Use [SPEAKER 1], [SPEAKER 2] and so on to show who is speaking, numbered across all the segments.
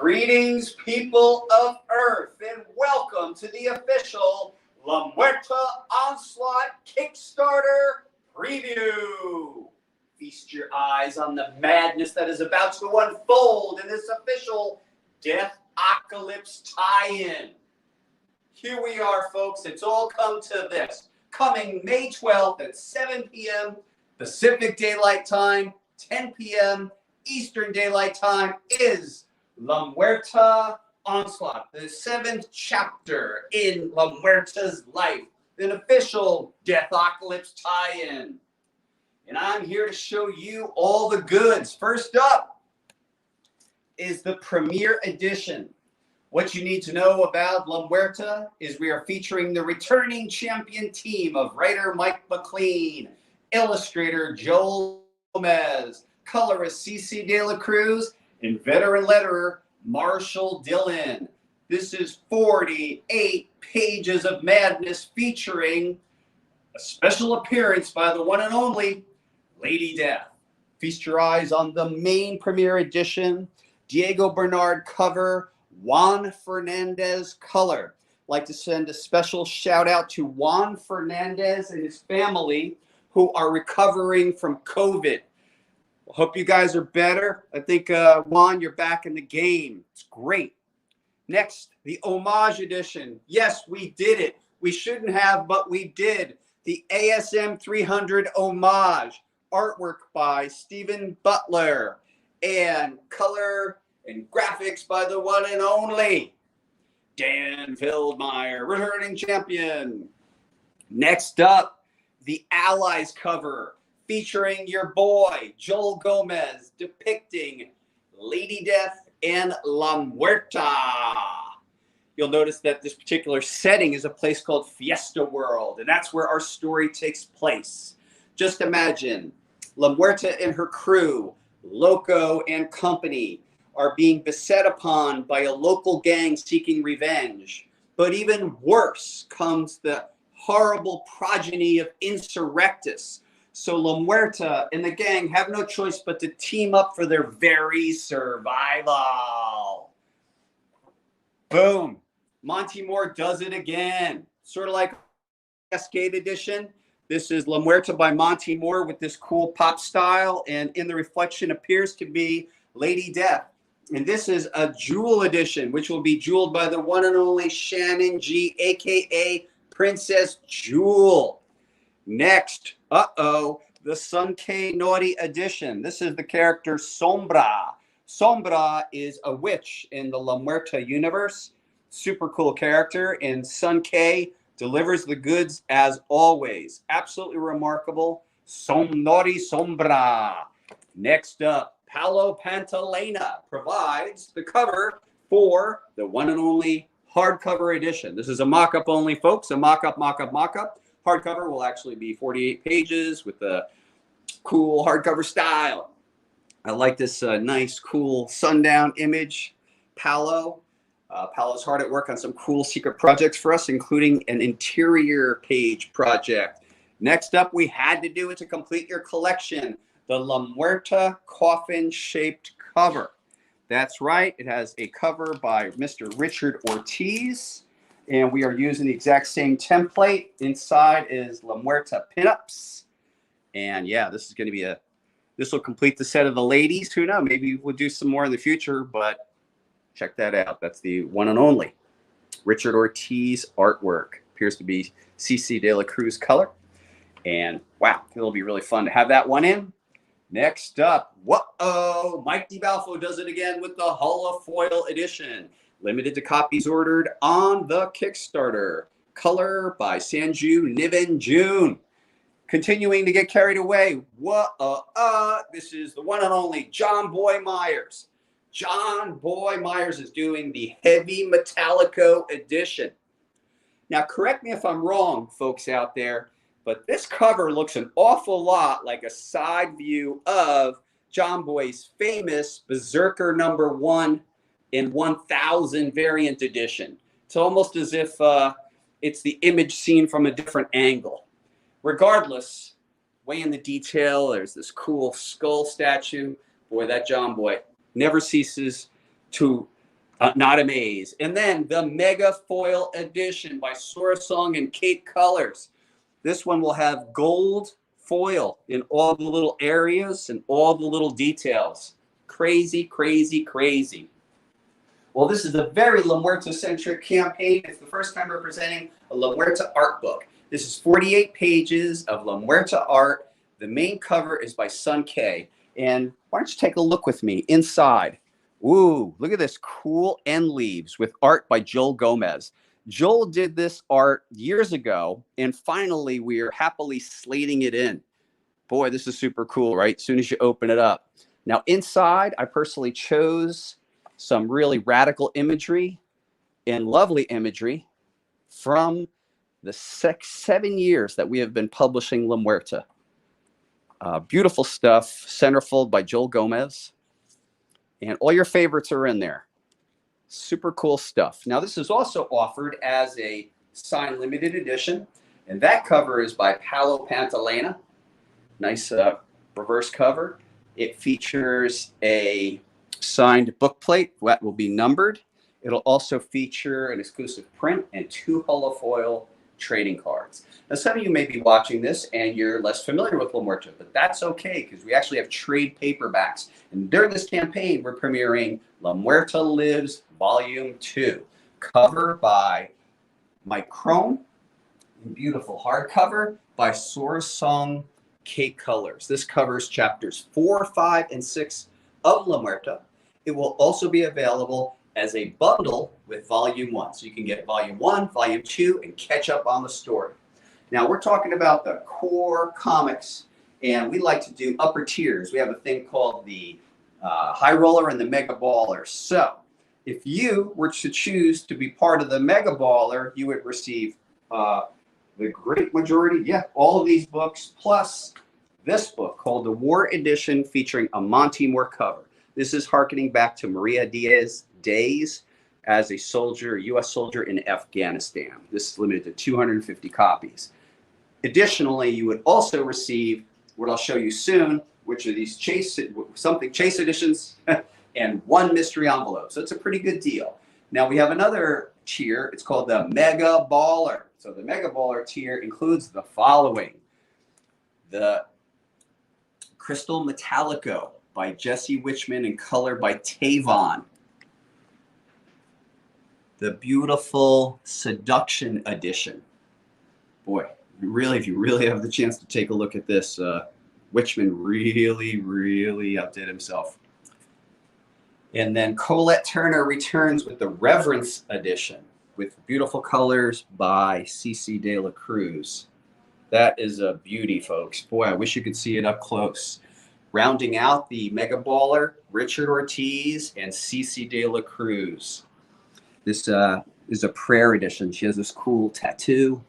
[SPEAKER 1] Greetings, people of Earth, and welcome to the official La Muerta Onslaught Kickstarter preview. Feast your eyes on the madness that is about to unfold in this official Death-Ocalypse tie-in. Here we are, folks. It's all come to this. Coming May 12th at 7 p.m. Pacific Daylight Time, 10 p.m. Eastern Daylight Time is La Muerta Onslaught, the 7th chapter in La Muerta's life, an official Death-Ocalypse tie-in. And I'm here to show you all the goods. First up is the Premiere Edition. What you need to know about La Muerta is we are featuring the returning champion team of writer Mike McLean, illustrator Joel Gomez, colorist CC De La Cruz, and veteran letterer Marshall Dillon. This is 48 pages of madness featuring a special appearance by the one and only Lady Death. Feast your eyes on the main Premiere Edition, Diego Bernard cover, Juan Fernandez color. I'd like to send a special shout out to Juan Fernandez and his family who are recovering from COVID. Hope you guys are better. I think, Juan, you're back in the game. It's great. Next, the Homage Edition. Yes, we did it. We shouldn't have, but we did. The ASM 300 Homage. Artwork by Stephen Butler. And color and graphics by the one and only Dan Feldmeyer, returning champion. Next up, the Allies cover, featuring your boy, Joel Gomez, depicting Lady Death and La Muerta. You'll notice that this particular setting is a place called Fiesta World, and that's where our story takes place. Just imagine La Muerta and her crew, Loco and company, are being beset upon by a local gang seeking revenge. But even worse comes the horrible progeny of Insurrectus. So La Muerta and the gang have no choice but to team up for their very survival. Boom. Monty Moore does it again. Sort of like Cascade Edition. This is La Muerta by Monty Moore with this cool pop style. And in the reflection appears to be Lady Death. And this is a Jewel Edition, which will be jeweled by the one and only Shannon G, a.k.a. Princess Jewel. Next, the Sun K Naughty Edition. This is the character Sombra. Sombra is a witch in the La Muerta universe. Super cool character. And Sun K delivers the goods as always. Absolutely remarkable. Naughty Sombra. Next up, Paolo Pantalena provides the cover for the one and only hardcover edition. This is a mock-up only, folks. A mock-up. Hardcover will actually be 48 pages with a cool hardcover style. I like this nice, cool sundown image. Paolo's hard at work on some cool secret projects for us, including an interior page project. Next up, we had to do it to complete your collection. The La Muerta coffin-shaped cover. That's right. It has a cover by Mr. Richard Ortiz. And we are using the exact same template. Inside is La Muerta pinups. And yeah, this is going to be this will complete the set of the ladies. Who knows? Maybe we'll do some more in the future, but check that out. That's the one and only Richard Ortiz artwork. Appears to be CC De La Cruz color. And wow, it'll be really fun to have that one in. Next up, Mike DiBalfo does it again with the Holofoil Edition. Limited to copies ordered on the Kickstarter. Color by Sanju Niven June. Continuing to get carried away. This is the one and only John Boy Myers. John Boy Myers is doing the Heavy Metallico Edition. Now, correct me if I'm wrong, folks out there, but this cover looks an awful lot like a side view of John Boy's famous Berserker #1 in 1000 variant edition. It's almost as if it's the image seen from a different angle. Regardless, way in the detail, there's this cool skull statue. Boy, that John Boy never ceases to Not a maze. And then the Mega Foil Edition by Sorasong and Kate Colors. This one will have gold foil in all the little areas and all the little details. Crazy, crazy, crazy. Well, this is a very La Muerta-centric campaign. It's the first time we're presenting a La Muerta art book. This is 48 pages of La Muerta art. The main cover is by Sun K. And why don't you take a look with me inside? Ooh, look at this cool end leaves with art by Joel Gomez. Joel did this art years ago, and finally we are happily slating it in. Boy, this is super cool, right? As soon as you open it up. Now inside, I personally chose some really radical imagery and lovely imagery from the 7 years that we have been publishing La Muerta. Beautiful stuff, centerfold by Joel Gomez. And all your favorites are in there. Super cool stuff. Now, this is also offered as a signed limited edition. And that cover is by Paolo Pantalena. Nice reverse cover. It features a signed bookplate that will be numbered. It'll also feature an exclusive print and 2 holofoil trading cards. Now, some of you may be watching this and you're less familiar with La Muerta, but that's okay because we actually have trade paperbacks. And during this campaign, we're premiering La Muerta Lives Volume 2, cover by Mike Crone, beautiful hardcover by Sorasong Kate Colors. This covers chapters 4, 5, and 6 of La Muerta. It will also be available as a bundle with Volume 1. So you can get Volume 1, Volume 2, and catch up on the story. Now, we're talking about the core comics, and we like to do upper tiers. We have a thing called the High Roller and the Mega Baller. So if you were to choose to be part of the Mega Baller, you would receive the great majority, all of these books, plus this book called the War Edition featuring a Monty Moore cover. This is harkening back to Maria Diaz's days as a soldier, a U.S. soldier in Afghanistan. This is limited to 250 copies. Additionally, you would also receive what I'll show you soon, which are these chase editions and 1 mystery envelope. So it's a pretty good deal. Now we have another tier. It's called the Mega Baller. So the Mega Baller tier includes the following: the Crystal Metallico by Jesse Wichman and color by Tavon. The beautiful Seduction edition. Boy, really, if you really have the chance to take a look at this, Wichman really outdid himself. And then Colette Turner returns with the Reverence edition with beautiful colors by CC De La Cruz. That is a beauty, folks. Boy, I wish you could see it up close. Rounding out the Mega Baller, Richard Ortiz and CC De La Cruz. This is a prayer edition. She has this cool tattoo.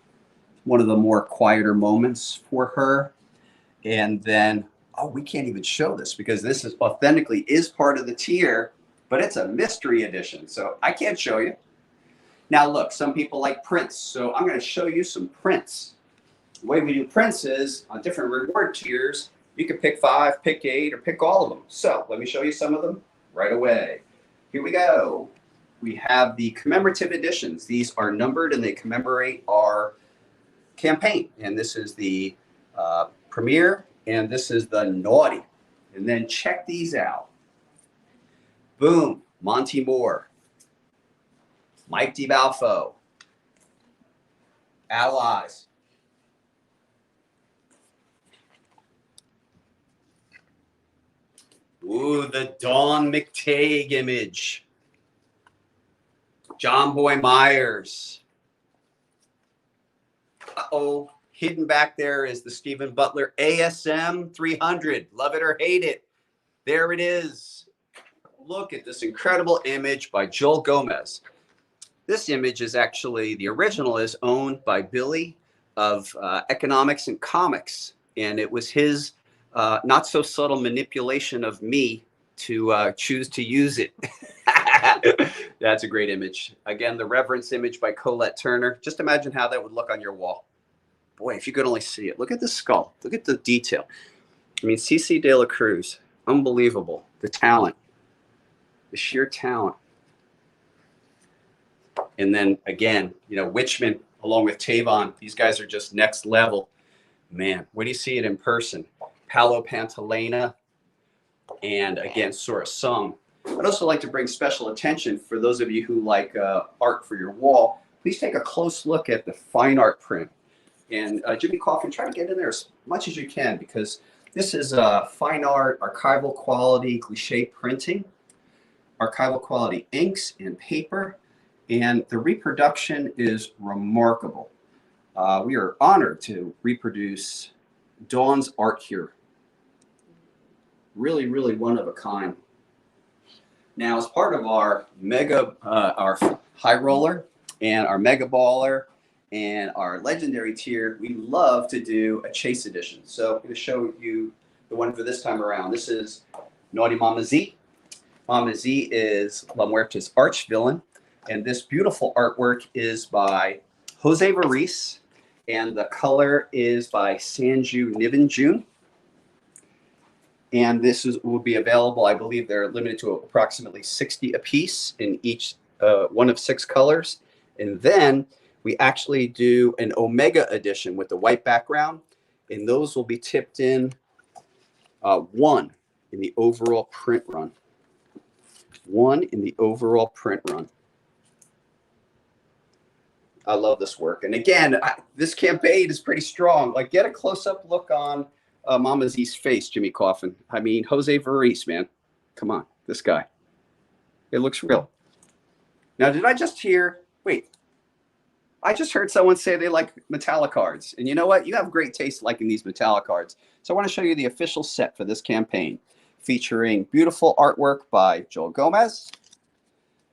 [SPEAKER 1] One of the more quieter moments for her. And then, oh, we can't even show this because this is authentically is part of the tier, but it's a mystery edition. So I can't show you. Now look, some people like prints. So I'm going to show you some prints. The way we do prints is on different reward tiers, you can pick 5, pick 8, or pick all of them. So let me show you some of them right away. Here we go. We have the commemorative editions. These are numbered and they commemorate our campaign. And this is the premiere and this is the naughty. And then check these out. Boom, Monty Moore, Mike DiBalfo, Allies. Ooh, the Dawn McTague image. John Boy Myers. Uh-oh, hidden back there is the Stephen Butler ASM 300. Love it or hate it. There it is. Look at this incredible image by Joel Gomez. This image is actually, the original is owned by Billy of Economics and Comics. And it was his not so subtle manipulation of me to choose to use it. That's a great image. Again, the Reverence image by Colette Turner. Just imagine how that would look on your wall. Boy, if you could only see it. Look at the skull. Look at the detail. I mean, CC De La Cruz, unbelievable. The talent, the sheer talent. And then again, you know, Witchman along with Tavon, these guys are just next level. Man, when you see it in person, Paolo Pantalena, and again, Sora Sung. I'd also like to bring special attention for those of you who like art for your wall. Please take a close look at the fine art print. And Jimmy Coffin, try to get in there as much as you can, because this is fine art, archival quality, cliche printing, archival quality inks and paper, and the reproduction is remarkable. We are honored to reproduce Dawn's art here. Really, really one of a kind. Now, as part of our our high roller and our mega baller and our legendary tier, we love to do a chase edition. So I'm going to show you the one for this time around. This is Naughty Mama Z. Mama Z is La Muerta's arch villain, and this beautiful artwork is by Jose Variz, and the color is by Sanju Nivenjun. And this will be available, I believe they're limited to approximately 60 apiece in each one of 6 colors. And then we actually do an Omega edition with the white background, and those will be tipped in 1 in the overall print run. 1 in the overall print run. I love this work. And again, this campaign is pretty strong. Like, get a close-up look on Mama Z's face, Jimmy Coffin. I mean, Jose Variz, man. Come on, this guy. It looks real. Now, did I just hear, wait, I just heard someone say they like metallic cards. And you know what? You have great taste liking these metallic cards. So I want to show you the official set for this campaign, featuring beautiful artwork by Joel Gomez,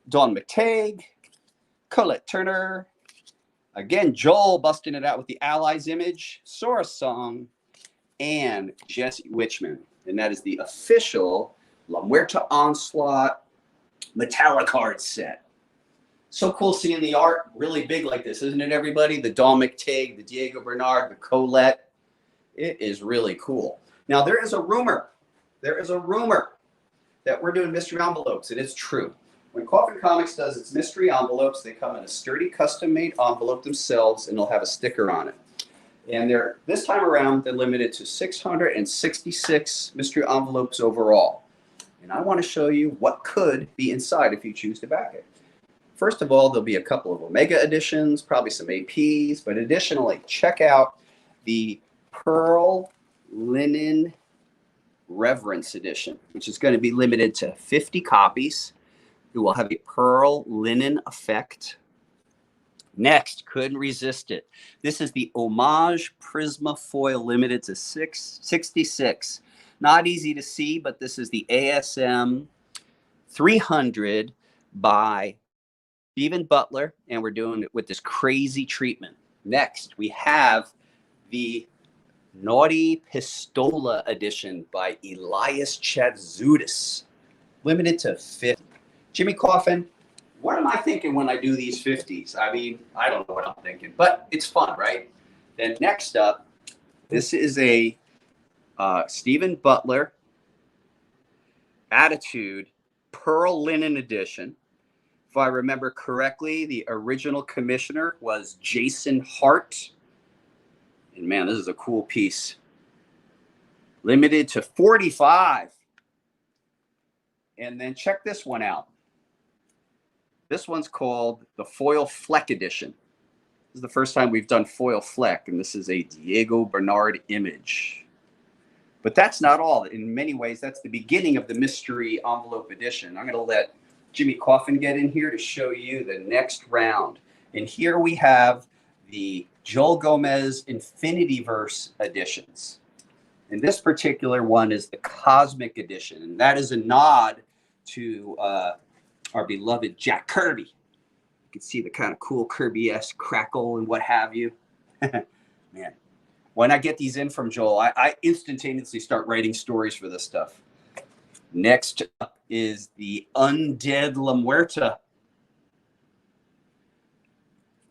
[SPEAKER 1] Dawn McTague, Colette Turner, again, Joel busting it out with the Allies image, Sora Song, and Jesse Witchman. And that is the official La Muerta Onslaught metallic card set. So cool seeing the art really big like this, isn't it, everybody? The Dawn McTague, the Diego Bernard, the Colette. It is really cool. Now, there is a rumor that we're doing mystery envelopes. It is true. When Coffin Comics does its mystery envelopes, they come in a sturdy, custom-made envelope themselves, and they'll have a sticker on it. And this time around, they're limited to 666 mystery envelopes overall. And I want to show you what could be inside if you choose to back it. First of all, there'll be a couple of Omega editions, probably some APs, but additionally, check out the Pearl Linen Reverence edition, which is going to be limited to 50 copies. It will have a pearl linen effect. Next, couldn't resist it. This is the Homage Prisma Foil limited to 66. Not easy to see, but this is the ASM 300 by Stephen Butler, and we're doing it with this crazy treatment. Next, we have the Naughty Pistola edition by Elias Chatzoudas, limited to 50. Jimmy Coffin, what am I thinking when I do these 50s? I mean, I don't know what I'm thinking, but it's fun, right? Then next up, this is a Stephen Butler Attitude Pearl Linen edition. If I remember correctly, the original commissioner was Jason Hart. And man, this is a cool piece. Limited to 45. And then check this one out. This one's called the Foil Fleck Edition. This is the first time we've done Foil Fleck, and this is a Diego Bernard image. But that's not all. In many ways, that's the beginning of the Mystery Envelope Edition. I'm going to let Jimmy Coffin get in here to show you the next round. And here we have the Joel Gomez Infinityverse editions. And this particular one is the Cosmic Edition, and that is a nod to our beloved Jack Kirby. You can see the kind of cool Kirby-esque crackle and what have you. Man, when I get these in from Joel, I instantaneously start writing stories for this stuff. Next up is the Undead La Muerta.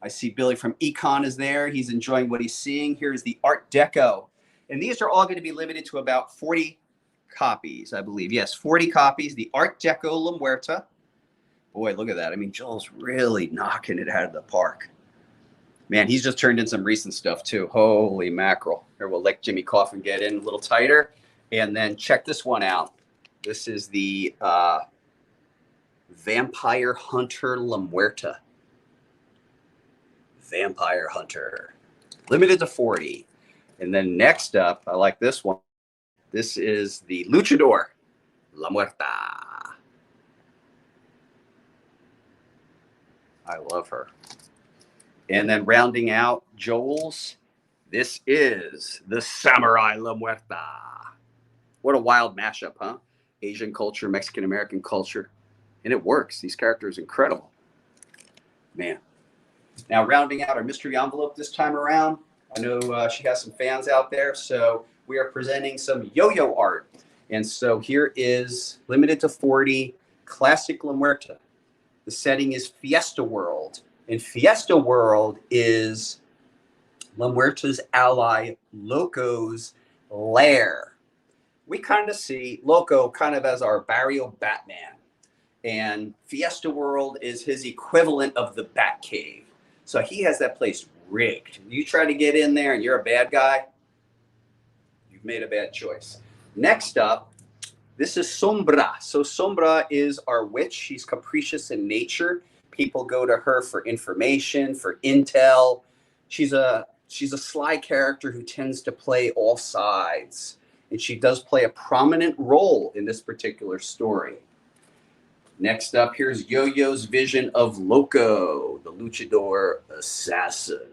[SPEAKER 1] I see Billy from Econ is there. He's enjoying what he's seeing. Here's the Art Deco. And these are all going to be limited to about 40 copies, I believe. Yes, 40 copies. The Art Deco La Muerta. Boy, look at that. I mean, Joel's really knocking it out of the park. Man, he's just turned in some recent stuff too. Holy mackerel. Here, we'll let Jimmy Coffin get in a little tighter. And then check this one out. This is the Vampire Hunter La Muerta. Vampire Hunter. Limited to 40. And then next up, I like this one. This is the Luchador La Muerta. I love her. And then rounding out Joel's, this is the Samurai La Muerta. What a wild mashup, huh? Asian culture, Mexican-American culture. And it works. These characters are incredible. Man. Now, rounding out our mystery envelope this time around, I know she has some fans out there, so we are presenting some yo-yo art. And so here is limited to 40 classic La Muerta. The setting is Fiesta World. And Fiesta World is La Muerta's ally, Loco's lair. We kind of see Loco kind of as our barrio Batman. And Fiesta World is his equivalent of the Batcave. So he has that place rigged. You try to get in there and you're a bad guy, you've made a bad choice. Next up, this is Sombra. So Sombra is our witch. She's capricious in nature. People go to her for information, for intel. She's a sly character who tends to play all sides. And she does play a prominent role in this particular story. Next up, here's Yo-Yo's vision of Loco, the luchador assassin.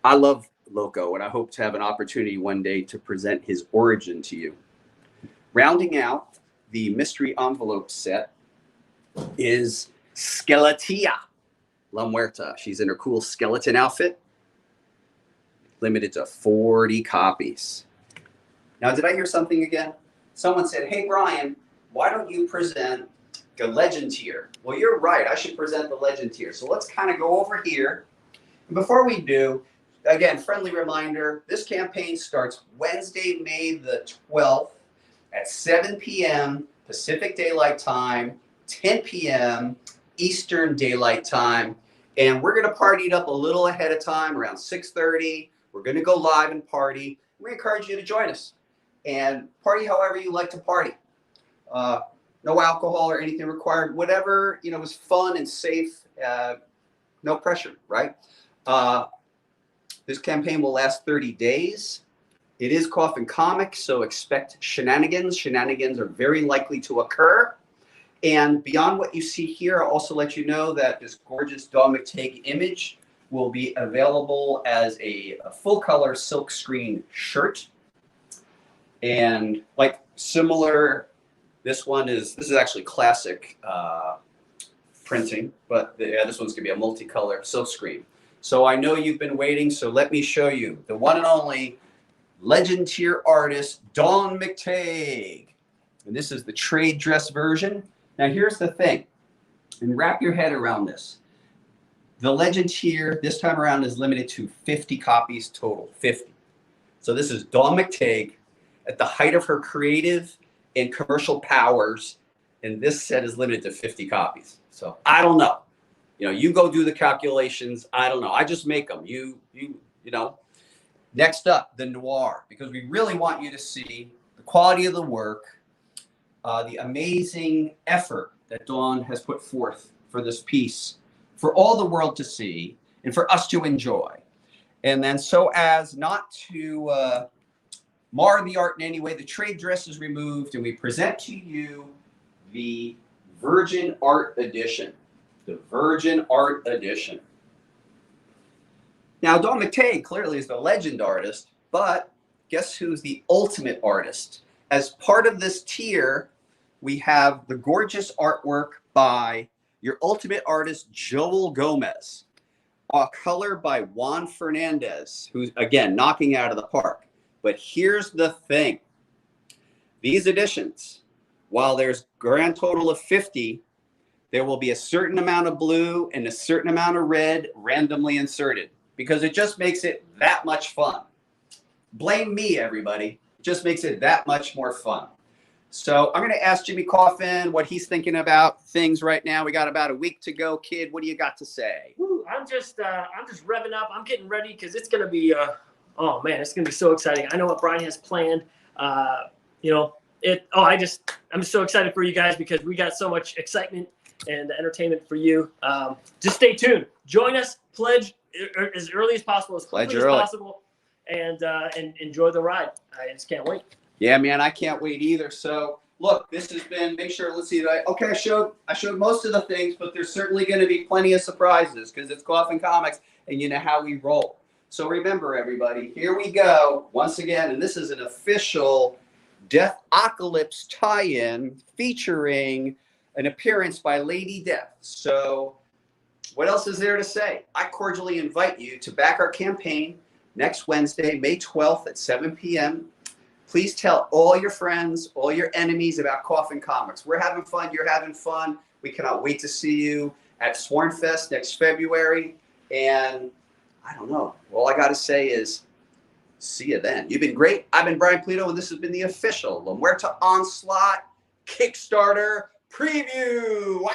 [SPEAKER 1] I love Loco, and I hope to have an opportunity one day to present his origin to you. Rounding out the mystery envelope set is Skeletia La Muerta. She's in her cool skeleton outfit. Limited to 40 copies. Now, did I hear something again? Someone said, hey, Brian, why don't you present the legend tier? Well, you're right. I should present the legend tier. So let's kind of go over here. And before we do, again, friendly reminder, this campaign starts Wednesday, May the 12th at 7 p.m. Pacific Daylight Time, 10 p.m. Eastern Daylight Time. And we're going to party it up a little ahead of time, around 6:30. We're going to go live and party. We encourage you to join us and party however you like to party. No alcohol or anything required. Whatever, is fun and safe. No pressure, right? This campaign will last 30 days. It is Coffin Comics, so expect shenanigans. Shenanigans are very likely to occur. And beyond what you see here, I'll also let you know that this gorgeous Dawn McTague image will be available as a full-color silk screen shirt. And like similar, this is actually classic printing, but this one's gonna be a multicolor silk screen. So I know you've been waiting, so let me show you the one and only legend tier artist, Dawn McTague. And this is the trade dress version. Now here's the thing, and wrap your head around this. The legend tier this time around is limited to 50 copies total, 50. So this is Dawn McTague at the height of her creative and commercial powers, and this set is limited to 50 copies. So I don't know. You go do the calculations. I don't know. I just make them. You know. Next up, the noir, because we really want you to see the quality of the work, the amazing effort that Dawn has put forth for this piece, for all the world to see, and for us to enjoy. And then so as not to mar the art in any way, the trade dress is removed, and we present to you the Virgin Art Edition. The Virgin Art Edition. Now, Dawn McTague clearly is the legend artist, but guess who's the ultimate artist? As part of this tier, we have the gorgeous artwork by your ultimate artist, Joel Gomez. A color by Juan Fernandez, who's, again, knocking out of the park. But here's the thing. These editions, while there's grand total of 50, there will be a certain amount of blue and a certain amount of red randomly inserted, because it just makes it that much fun. Blame me, everybody. It just makes it that much more fun. So I'm going to ask Jimmy Coffin what he's thinking about things right now. We got about a week to go, kid. What do you got to say?
[SPEAKER 2] Woo, I'm just revving up. I'm getting ready because it's going to be, oh man, it's going to be so exciting. I know what Brian has planned. You know, I'm so excited for you guys because we got so much excitement and entertainment for you. Just stay tuned. Join us. Pledge as early as possible, as quickly as possible, and enjoy the ride. I just can't wait.
[SPEAKER 1] Yeah, man, I can't wait either. So, look, this has been. Make sure. Let's see. Okay, I showed most of the things, but there's certainly going to be plenty of surprises because it's Coffin Comics, and you know how we roll. So remember, everybody, here we go once again, and this is an official Death-ocalypse tie-in featuring an appearance by Lady Death. So, what else is there to say? I cordially invite you to back our campaign next Wednesday, May 12th at 7 p.m. Please tell all your friends, all your enemies about Coffin Comics. We're having fun. You're having fun. We cannot wait to see you at Swornfest next February. And I don't know. All I got to say is see you then. You've been great. I've been Brian Pulido, and this has been the official La Muerta Onslaught Kickstarter preview. Wow!